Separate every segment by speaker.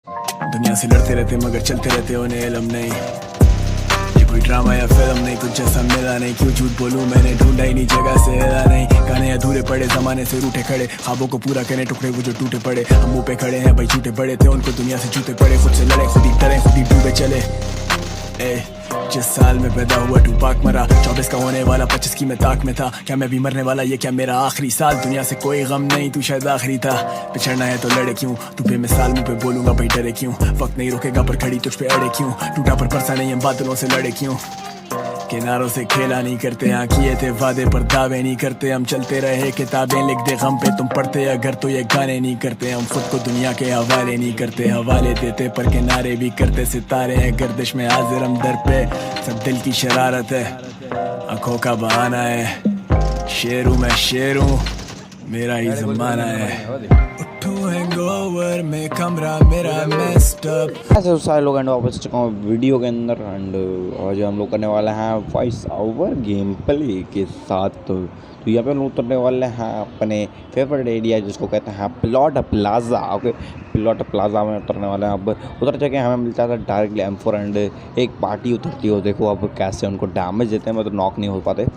Speaker 1: दुनिया से लड़ते रहते मगर चलते रहते उन्हें इल्म नहीं, ये कोई ड्रामा या फिल्म नहीं, तुझ जैसा मिला नहीं, क्यों झूठ बोलूं मैंने ढूंढा ही नहीं, जगह से हिला नहीं, गाने अधूरे पड़े जमाने से रूठे खड़े, ख्वाबों को पूरा करने टुकड़े वो जो टूटे पड़े, हम मुंह पे खड़े हैं भाई झूठे बड़े थे, उनको दुनिया से जूते पड़े, खुद से लड़े खुद ही डरे खुद ही डूबे चले। जिस साल में पैदा हुआ टूपाक मरा, 24 का होने वाला 25 की मैं ताक में था, क्या मैं भी मरने वाला ये क्या मेरा आखिरी साल, दुनिया से कोई गम नहीं तू शायद आखिरी था, पिछड़ना है तो लड़े क्यों तू बेमिसाल मुंह पे बोलूंगा भाई डरे क्यों, वक्त नहीं रोकेगा पर खड़ी तुझ पे अड़े क्यों, टूटा पर परसा नहीं हम बादलों से लड़े क्यों, किनारों से खेला नहीं करते, हाँ किए थे वादे पर दावे नहीं करते, हम चलते रहे किताबें लिख दे गम पे तुम पढ़ते, अगर तो ये गाने नहीं करते, हम खुद को दुनिया के हवाले नहीं करते, हवाले देते पर किनारे भी करते, सितारे हैं गर्दिश में हाजिर हम दर पे, सब दिल की शरारत है आंखों का बहाना है, शेर हूँ मैं शेर हूँ मेरा ही जमाना है, उठूं हैंगओवर में कमरा मेरा मेस्ड अप।
Speaker 2: ऐसे सारे लोग एंड वापस चुका हूँ वीडियो के अंदर एंड आज हम लोग करने वाले हैं वॉइस ओवर गेम प्ले के साथ। तो यहाँ पे हम लोग उतरने वाले हैं अपने फेवरेट एरिया जिसको कहते हैं plot plaza. Okay, plot plaza में उतरने वाले हैं। अब उतर चुके हैं, हमें मिलता था डायरेक्टली M4 एंड एक पार्टी उतरती हो, देखो अब कैसे उनको डैमेज देते हैं, मतलब नॉक नहीं हो पाते।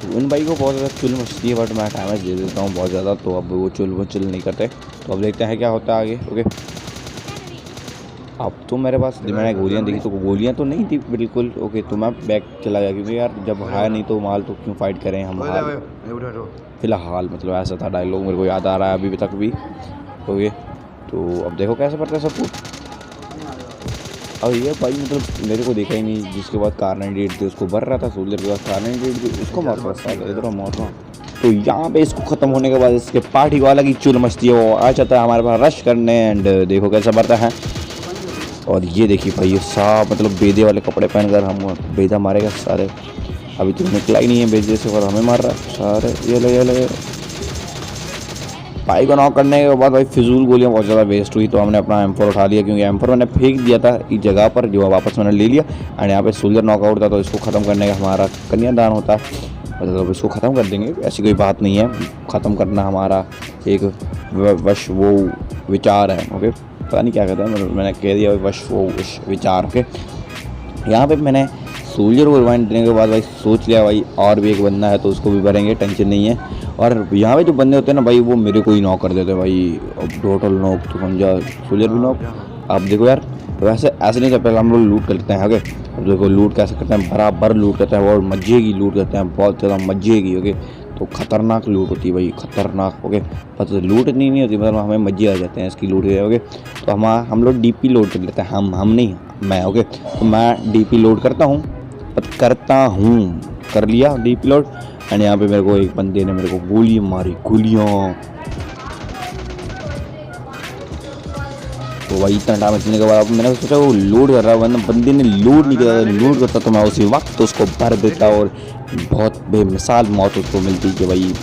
Speaker 2: तो इन भाई को बहुत ज़्यादा चुल मचती है बट मैं डैमेज दे देता हूँ बहुत ज़्यादा, तो अब वो चुल नहीं करते। तो अब देखते हैं क्या होता है आगे। ओके, अब तो मेरे पास मैंने गोलियाँ देखी तो गोलियाँ तो नहीं थी बिल्कुल। ओके, तो मैं बैक चला गया क्योंकि यार जब है नहीं तो माल तो क्यों फाइट करें हम फिलहाल, मतलब ऐसा था डायलॉग मेरे को याद आ रहा है अभी तक भी। ओके, तो अब देखो कैसे पड़ता है सब कुछ। और ये भाई मतलब मेरे को देखा ही नहीं, जिसके बाद कार 98 थी उसको भर रहा था, सोल्जर के बाद कार 98 थी उसको मार रहा था, इधर मार रहा। तो यहाँ पे इसको ख़त्म होने के बाद इसके पार्टी को अलग ही चुल मचती है, वो आ जाता है हमारे पास रश करने एंड देखो कैसा बढ़ता है। और ये देखिए भाई ये साफ मतलब बेदे वाले कपड़े पहनकर हम बेदा मारेगा सारे। अभी तो निकला ही नहीं है बेदे से और हमें मार रहा है सारे। ये ले भाई को नॉक करने के बाद भाई फिजूल गोलियाँ बहुत ज़्यादा वेस्ट हुई, तो हमने अपना M4 उठा लिया क्योंकि M4 मैंने फेंक दिया था इस जगह पर, जो वापस मैंने ले लिया। एंड यहाँ पे सोल्जर नॉकआउट था तो इसको ख़त्म करने का हमारा कन्यादान होता है, मतलब इसको ख़त्म कर देंगे, ऐसी कोई बात नहीं है। ख़त्म करना हमारा एक वश वो विचार है। ओके, पता नहीं क्या कहते हैं, मैंने कह दिया वश वो विचार। ओके, यहाँ पे मैंने सोल्जर को रिवाइंड देने के बाद भाई सोच लिया भाई और भी एक बंदा है तो उसको भी भरेंगे, टेंशन नहीं है। और यहाँ पे जो बंदे होते हैं ना भाई वो मेरे को ही नॉक कर देते हैं भाई, अब टोटल नॉक तो समझा, सोल्जर भी नॉक। आप देखो यार वैसे ऐसे नहीं करते, हम लोग लूट करते हैं। ओके, अब देखो लूट कैसे करते हैं, बराबर लूट करते हैं और मज़े की लूट करते हैं, बहुत ज़्यादा मज़े की। ओके, तो खतरनाक लूट होती है भाई, खतरनाक। ओके, पता लूट नहीं होती, मतलब हमें मज़े आ जाते हैं इसकी लूट के। ओके, तो हम लोग DP लोड कर लेते हैं, हम नहीं मैं। ओके, तो मैं DP लोड करता हूँ कर लिया DP लोड। एंड यहाँ पे मेरे को एक बंदे ने मेरे को गोली मारी, गोलियाँ। तो भाई इतना डैमेज देने के बाद मैंने सोचा वो लोड कर रहा है, बंदे ने लोड नहीं किया, लोड करता तो मैं उसी वक्त तो उसको भर देता और बहुत बेमिसाल मौत उसको मिलती कि भाई।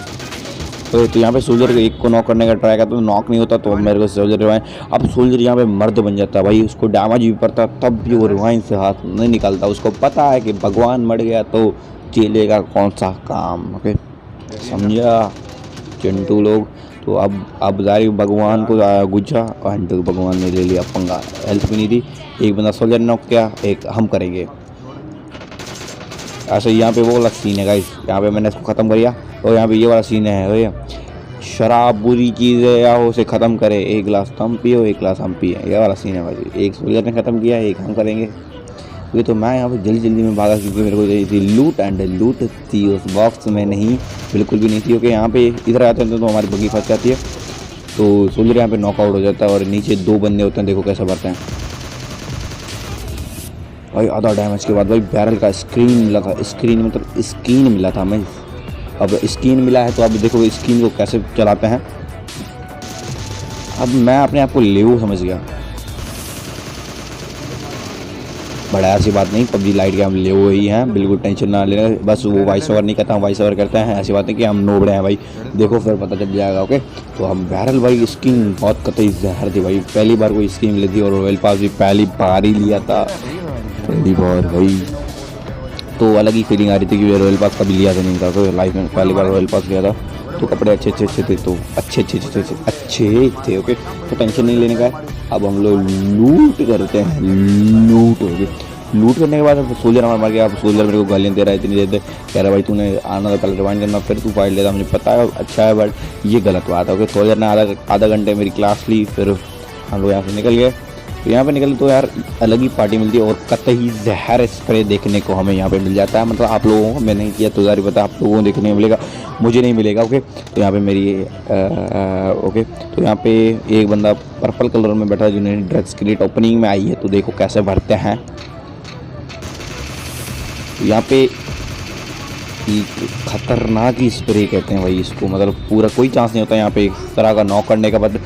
Speaker 2: तो यहाँ पे सोल्जर को एक को नॉक करने का ट्राई करता तो नॉक नहीं होता, तो मेरे को सोल्जर रिवाइन। अब सोल्जर यहाँ पे मर्द बन जाता है भाई, उसको डैमेज भी पड़ता तब भी वो रिवाइन से हाथ नहीं निकालता, उसको पता है कि भगवान मर गया तो चलेगा कौन सा काम। ओके, समझा चिंटू लोग। तो अब जारी भगवान को गुज्जा और भगवान ने ले लिया पंगा, हेल्थ भी नहीं दी, एक बंदा सोल्जर नॉक किया, एक हम करेंगे। ऐसे यहाँ पे वो वाला सीन है गाइस, यहाँ पे मैंने इसको ख़त्म कर दिया। और यहाँ पे ये वाला सीन है, भैया शराब बुरी चीज़ है या उसे ख़त्म करे, एक गिलास तुम पियो एक गिलास हम पिए, ये वाला सीन है भाई। एक सोल्जर ने ख़त्म किया, एक हम करेंगे। ये तो मैं यहाँ पे जल्दी में भागा क्योंकि मेरे को चाहिए थी लूट, एंड लूट थी उस बॉक्स में नहीं, बिल्कुल भी नहीं थी। ओके, यहाँ पे इधर आते हैं तो हमारी बग्गी फंस जाती है, तो सोल्जर यहाँ पे नॉकआउट हो जाता है और नीचे दो बंदे होते हैं, देखो कैसे भरते हैं भाई। आधा डैमेज के बाद भाई बैरल का स्क्रीन मिला था, स्क्रीन मिला था हमें। अब स्क्रीन मिला है तो अब देखो स्क्रीन को कैसे चलाते हैं। अब मैं अपने आप को लेवो समझ गया, बड़ा ऐसी बात नहीं, PUBG लाइट के हम लेवो ही हैं, बिल्कुल टेंशन ना लेना। बस वो वॉइस ओवर नहीं करता, हम वॉइस ओवर करते हैं, ऐसी बात नहीं कि हम नोबड़े हैं भाई, देखो फिर पता चल जाएगा। ओके, तो हम बैरल भाई स्किन बहुत कतई जहर थी भाई, पहली बार कोई स्किन मिली थी और रॉयल पास भी पहली बार ही लिया था, पहली बार भाई। तो अलग ही फीलिंग आ रही थी कि रॉयल पास कभी लिया था नहीं था, तो लाइफ में पहली बार रॉयल पास लिया था। तो कपड़े अच्छे थे, तो अच्छे थे। ओके, तो टेंशन नहीं लेने का है। अब हम लोग लूट करते हैं, लूट हो गई। लूट करने के बाद अब सोल्जर हमारा मर गया। अब सोल्जर मेरे को गालियाँ दे रहा है, इतनी देर से कह रहा भाई तूने आना था पहले रिवाइंड करना फिर तू फाइट लेता, मुझे पता है अच्छा है बट ये गलत बात है। ओके, सोल्जर ने आधा घंटे मेरी क्लास ली, फिर हम लोग यहाँ से निकल गए। तो यहाँ पे निकले तो यार अलग ही पार्टी मिलती है, और कतई जहर स्प्रे देखने को हमें यहाँ पे मिल जाता है। मतलब आप लोगों को, मैं नहीं किया तो यार पता, आप लोगों को देखने को मिलेगा, मुझे नहीं मिलेगा। ओके, तो यहाँ पे मेरी ओके, तो यहाँ पे एक बंदा पर्पल कलर में बैठा है जिन्हें ड्रग्स की रेट ओपनिंग में आई है, तो देखो कैसे भरते हैं। यहाँ पे खतरनाक ही स्प्रे कहते हैं भाई इसको, मतलब पूरा कोई चांस नहीं होता यहाँ पे इस तरह का नॉक करने का। बाद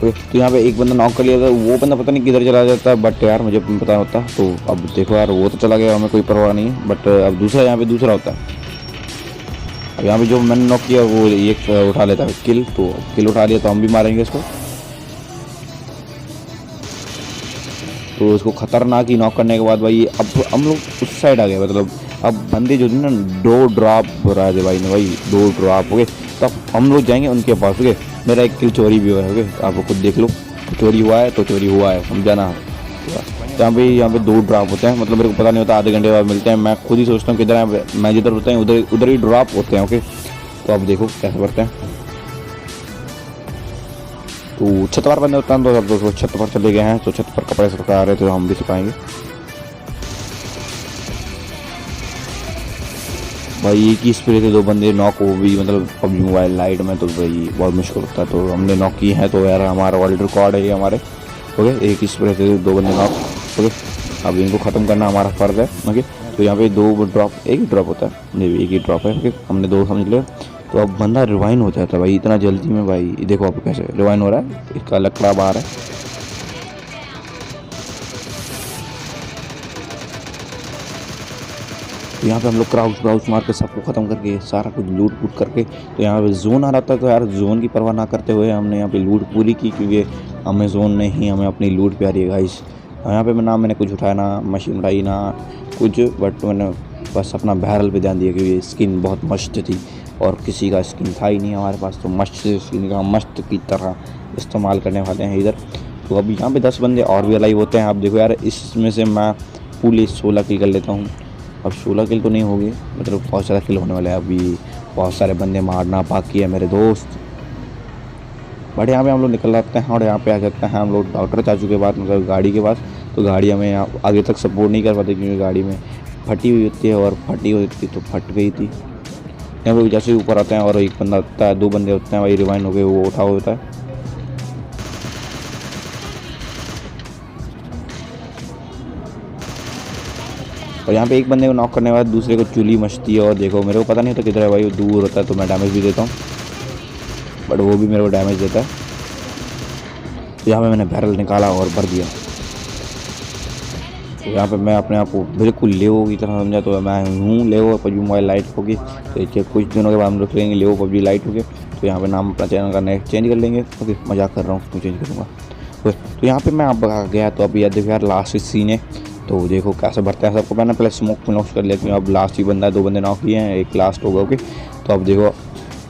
Speaker 2: तो यहाँ पे एक बंदा नॉक कर लिया था, वो बंदा पता नहीं किधर चला जाता है, बट यार मुझे पता होता। तो अब देखो यार वो तो चला गया, हमें कोई परवाह नहीं है, बट अब दूसरा यहाँ पे दूसरा होता है। अब यहाँ पे जो मैंने नॉक किया वो एक उठा लेता है किल, तो किल उठा लिया तो हम भी मारेंगे इसको। तो उसको खतरनाक ही नॉक करने के बाद भाई अब हम लोग उस साइड आ गए। मतलब अब बंदे जो थे ना 2 ड्रॉप हो रहा है भाई ने, भाई 2 ड्रॉप हो गए। तो अब हम लोग जाएंगे उनके पास। ओके, मेरा एक किल चोरी भी हुआ है। ओके, आप खुद देख लो, चोरी हुआ है तो चोरी हुआ है, समझाना। यहाँ पे 2 ड्रॉप होते हैं, मतलब मेरे को पता नहीं होता, आधे घंटे बाद मिलते हैं। मैं खुद ही सोचता हूँ किधर है, मैं जिधर होता है उधर ही ड्रॉप होते हैं। ओके, तो अब देखो कैसे करते हैं। तो छत पर बंदे होता है, तो अब दोस्तों छत पर चले गए हैं, तो छत पर कपड़े सुखा रहे तो हम भी सुखाएंगे। भाई एक ही स्प्रे थे 2 बंदे नॉक हो भी, मतलब पबजी मोबाइल लाइट में तो भाई बहुत मुश्किल होता है। तो हमने नॉक किए हैं, तो यार हमारा वर्ल्ड रिकॉर्ड है ये हमारे। ओके, एक ही स्प्रे थे 2 बंदे नॉक। ओके, अब इनको ख़त्म करना हमारा फ़र्ज़ है। ओके, तो यहाँ पे 2 ड्रॉप, एक ही ड्रॉप होता है, नहीं एक ही ड्रॉप है। ओके, हमने 2 समझ लिया। तो अब बंदा रिवाइन हो जाता है भाई इतना जल्दी में। भाई देखो अब कैसे रिवाइन हो रहा है, इसका लकड़ा बाहर है। तो यहाँ पे हम लोग क्राउच मार के सबको ख़त्म करके सारा कुछ लूट पूट करके, तो यहाँ पे जोन आ रहा था, तो यार जोन की परवाह ना करते हुए हमने यहाँ पे लूट पूरी की, क्योंकि हमें जोन नहीं, हमें अपनी लूट प्यारी है गाइस। यहाँ पे मैंने कुछ उठाया ना, मशीन उठाई ना कुछ, बट मैंने बस अपना बैरल पे ध्यान दिया, क्योंकि स्किन बहुत मस्त थी और किसी का स्किन था ही नहीं हमारे पास, तो मस्त स्किन का मस्त की तरह इस्तेमाल करने वाले हैं इधर। तो अब यहाँ पे 10 बंदे और भी अलाइव होते हैं। आप देखो यार इसमें से मैं पूरे 16 किल कर लेता हूँ। अब 16 किल तो नहीं होगी, मतलब बहुत ज़्यादा किल होने वाले हैं, अभी बहुत सारे बंदे मारना बाकी है मेरे दोस्त। बट यहाँ पे हम लोग निकल जाते हैं और यहाँ पे आ जाते हैं हम लोग डॉक्टर चाचू के पास, मतलब गाड़ी के पास। तो गाड़ी हमें यहाँ आगे तक सपोर्ट नहीं कर पाती, क्योंकि गाड़ी में फटी हुई होती है, और फटी हुई थी तो फट गई थी। यहाँ पे जैसे ही ऊपर आते हैं और एक बंदा होता है, 2 बंदे होते हैं भाई, रिवाइंड हो गए, वो उठा होता है। और यहाँ पे एक बंदे को नॉक करने के बाद दूसरे को चुली मचती है, और देखो मेरे को पता नहीं होता किधर है भाई, वो दूर होता है तो मैं डैमेज भी देता हूँ, बट वो भी मेरे को डैमेज देता है। तो यहाँ पे मैंने बैरल निकाला और भर दिया। तो यहाँ पे मैं अपने आप को बिल्कुल लेवो की तरह समझा, तो मैं हूँ लेवो पबजी मोबाइल लाइट होगी। तो कुछ दिनों के बाद हम लोग लेंगे लेवो पबजी लाइट होगी। तो यहाँ पे नाम अपना चैनल का नेक्स्ट चेंज कर लेंगे। ओके, मजाक कर रहा हूँ, मैं चेंज करूँगा। तो यहाँ पे मैं अब गया, तो अभी देखो यार लास्ट सीन है, तो देखो कैसे भरते हैं सबको। मैंने पहले स्मोक नॉक कर लेती हूँ, अब लास्ट ही बंदा है, 2 बंदे नॉक किए हैं, एक लास्ट होगा। ओके, तो अब देखो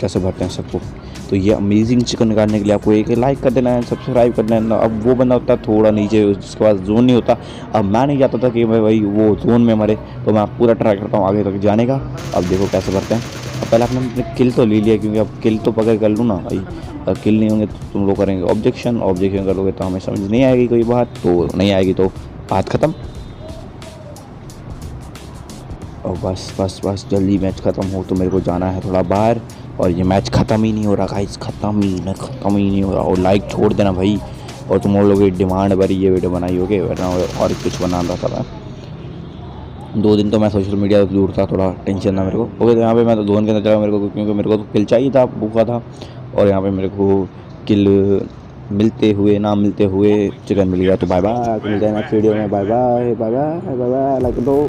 Speaker 2: कैसे भरते हैं सबको। तो ये अमेजिंग चिकन निकालने के लिए आपको एक लाइक कर देना है, सब्सक्राइब कर देना। अब वो बंदा होता है थोड़ा नीचे, जिसके पास जोन नहीं होता। अब मैं नहीं जाता था कि भाई वो जोन में मरे, तो मैं पूरा ट्राई करता हूँ आगे तक जाने का। अब देखो कैसे भरते हैं। अब पहले आपने किल तो ले लिया, क्योंकि अब किल तो पकड़ कर लूँ ना भाई, अगर किल नहीं होंगे तो तुम लोग करेंगे ऑब्जेक्शन करोगे तो हमें समझ नहीं आएगी कोई बात, तो नहीं आएगी तो बात ख़त्म। और बस जल्दी मैच ख़त्म हो, तो मेरे को जाना है थोड़ा बाहर। और ये मैच ख़त्म ही नहीं हो रहा गाइस, ख़त्म ही नहीं हो रहा। और लाइक छोड़ देना भाई, और तुम लोगों की डिमांड भरी ये वीडियो बनाई होगी, वरना और कुछ बना रहा था मैं। 2 दिन तो मैं सोशल मीडिया से दूर था, थोड़ा टेंशन था मेरे को। ओके, तो यहाँ पे मैं तो जोन के अंदर चला मेरे को, क्योंकि मेरे को तो किल चाहिए था, भूखा था। और यहाँ पे मेरे को किल मिलते हुए ना मिलते हुए चिकन मिल गया। तो बाय बाय, मिलते हैं नेक्स्ट वीडियो में। बाय बाय, लाइक दो।